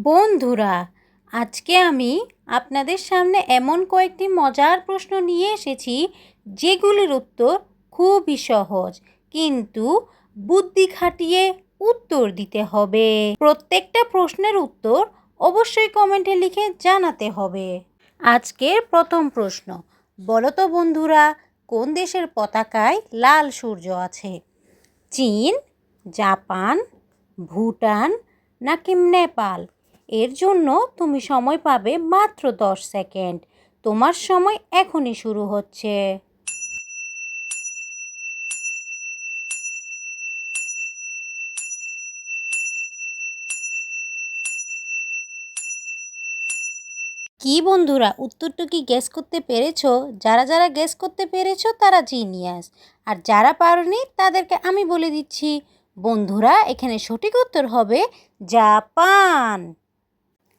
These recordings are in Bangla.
বন্ধুরা, আজকে আমি আপনাদের সামনে এমন কয়েকটি মজার প্রশ্ন নিয়ে এসেছি যেগুলির উত্তর খুবই সহজ, কিন্তু বুদ্ধি খাটিয়ে উত্তর দিতে হবে। প্রত্যেকটা প্রশ্নের উত্তর অবশ্যই কমেন্টে লিখে জানাতে হবে। আজকের প্রথম প্রশ্ন, বলো তো বন্ধুরা, কোন দেশের পতাকায় লাল সূর্য আছে? চীন, জাপান, ভুটান নাকি নেপাল? এর জন্য তুমি সময় পাবে মাত্র 10 সেকেন্ড। তোমার সময় এখনই শুরু হচ্ছে। কি বন্ধুরা, উত্তরটা কি গেস করতে পেরেছো? যারা যারা গেস করতে পেরেছো তারা জিনিয়াস, আর যারা পারোনি তাদেরকে আমি বলে দিচ্ছি বন্ধুরা, এখানে সঠিক উত্তর হবে জাপান।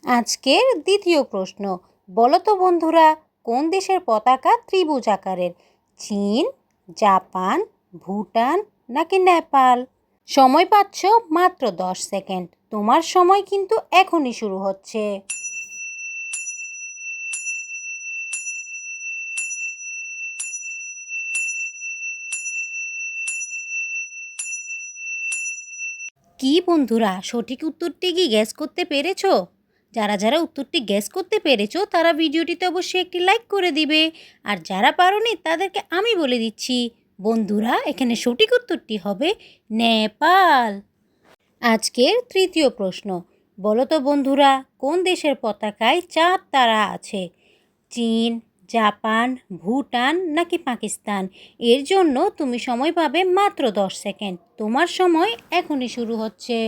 আজকের দ্বিতীয় প্রশ্ন, বলো তো বন্ধুরা, কোন দেশের পতাকা ত্রিভুজ আকারের? চীন, জাপান, ভুটান নাকি নেপাল? সময় পাচ্ছ মাত্র 10 সেকেন্ড। তোমার সময় কিন্তু এখনই শুরু হচ্ছে। কি বন্ধুরা, সঠিক উত্তরটি কি গেস করতে পেরেছো? যারা যারা উত্তরটি গেস করতে পেরেছো তারা ভিডিওটিতে অবশ্যই একটি লাইক করে দিবে, আর যারা পারোনি তাদেরকে আমি বলে দিচ্ছি বন্ধুরা, এখানে সঠিক উত্তরটি হবে নেপাল। আজকের তৃতীয় প্রশ্ন, বলো তো বন্ধুরা, কোন দেশের পতাকায় 4 তারা আছে? চীন, জাপান, ভুটান নাকি পাকিস্তান? এর জন্য তুমি সময় পাবে মাত্র 10 সেকেন্ড। তোমার সময় এখনই শুরু হচ্ছে।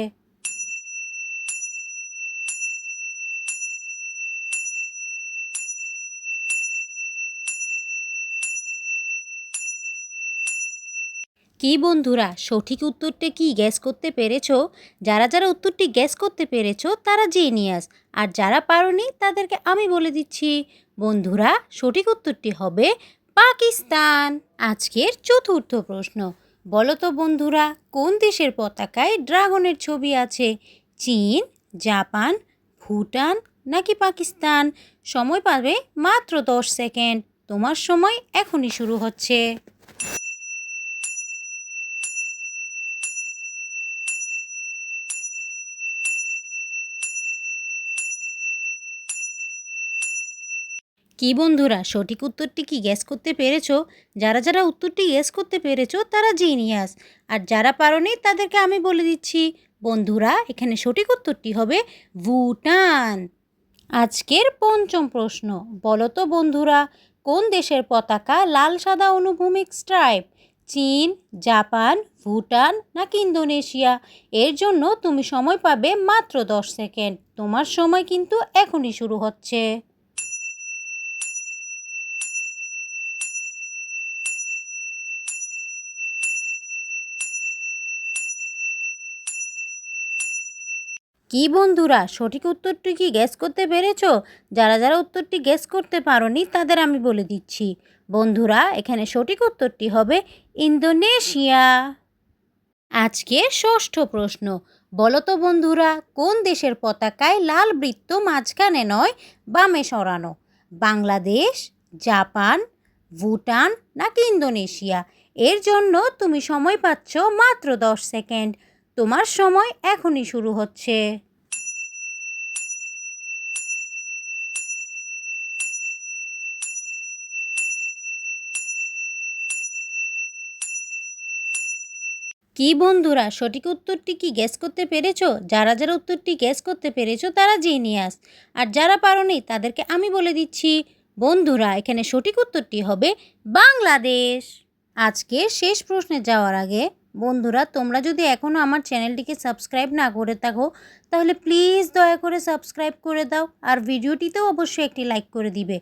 কি বন্ধুরা, সঠিক উত্তরটা কি গ্যাস করতে পেরেছো? যারা যারা উত্তরটি গ্যাস করতে পেরেছো তারা জিনিয়াস, আর যারা পারোনি তাদেরকে আমি বলে দিচ্ছি বন্ধুরা, সঠিক উত্তরটি হবে পাকিস্তান। আজকের চতুর্থ প্রশ্ন, বলো তো বন্ধুরা, কোন দেশের পতাকায় ড্রাগনের ছবি আছে? চীন, জাপান, ভুটান নাকি পাকিস্তান? সময় পাবে মাত্র 10 সেকেন্ড। তোমার সময় এখনই শুরু হচ্ছে। কি বন্ধুরা, সঠিক উত্তরটি কি গেস করতে পেরেছো? যারা যারা উত্তরটি গেস করতে পেরেছো তারা জিনিয়াস, আর যারা পারোনি তাদেরকে আমি বলে দিচ্ছি বন্ধুরা, এখানে সঠিক উত্তরটি হবে ভুটান। আজকের পঞ্চম প্রশ্ন, বলো তো বন্ধুরা, কোন দেশের পতাকা লাল সাদা অনুভূমিক স্ট্রাইপ? চীন, জাপান, ভুটান নাকি ইন্দোনেশিয়া? এর জন্য তুমি সময় পাবে মাত্র 10 সেকেন্ড। তোমার সময় কিন্তু এখনই শুরু হচ্ছে। কি বন্ধুরা, সঠিক উত্তরটি কি গেস করতে পেরেছো? যারা যারা উত্তরটি গেস করতে পারোনি তাদের আমি বলে দিচ্ছি বন্ধুরা, এখানে সঠিক উত্তরটি হবে ইন্দোনেশিয়া। আজকে ষষ্ঠ প্রশ্ন, বলো তো বন্ধুরা, কোন দেশের পতাকায় লাল বৃত্ত মাঝখানে নয় বামে সরানো? বাংলাদেশ, জাপান, ভুটান নাকি ইন্দোনেশিয়া? এর জন্য তুমি সময় পাচ্ছ মাত্র 10 সেকেন্ড। তোমার সময় এখনই শুরু হচ্ছে। কি বন্ধুরা, সঠিক উত্তরটি কি গেস করতে পেরেছো? যারা যারা উত্তরটি গেস করতে পেরেছো তারা জিনিয়াস, আর যারা পারোনি তাদেরকে আমি বলে দিচ্ছি বন্ধুরা, এখানে সঠিক উত্তরটি হবে বাংলাদেশ। আজকে শেষ প্রশ্নে যাওয়ার আগে বন্ধুরা, তোমরা যদি এখনও আমার চ্যানেলটিকে সাবস্ক্রাইব না করে থাকো তাহলে প্লিজ দয়া করে সাবস্ক্রাইব করে দাও, আর ভিডিওটিতেও অবশ্যই একটি লাইক করে দিবে,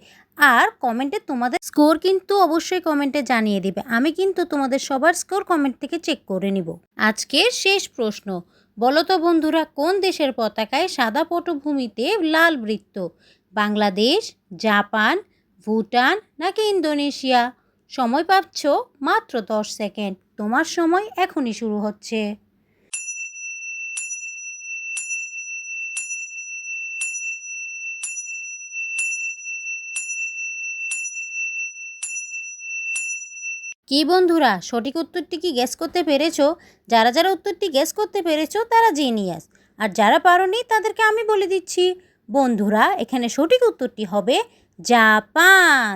আর কমেন্টে তোমাদের স্কোর কিন্তু অবশ্যই কমেন্টে জানিয়ে দিবে। আমি কিন্তু তোমাদের সবার স্কোর কমেন্ট থেকে চেক করে নিব। আজকের শেষ প্রশ্ন, বলো তো বন্ধুরা, কোন দেশের পতাকায় সাদা পটভূমিতে লাল বৃত্ত? বাংলাদেশ, জাপান, ভুটান নাকি ইন্দোনেশিয়া? সময় পাচ্ছ মাত্র 10 সেকেন্ড। তোমার সময় এখনই শুরু হচ্ছে। কি বন্ধুরা, সঠিক উত্তরটি কি গেস করতে পেরেছো? যারা যারা উত্তরটি গেস করতে পেরেছো তারা জিনিয়াস, আর যারা পারোনি তাদেরকে আমি বলে দিচ্ছি। বন্ধুরা, এখানে সঠিক উত্তরটি হবে জাপান।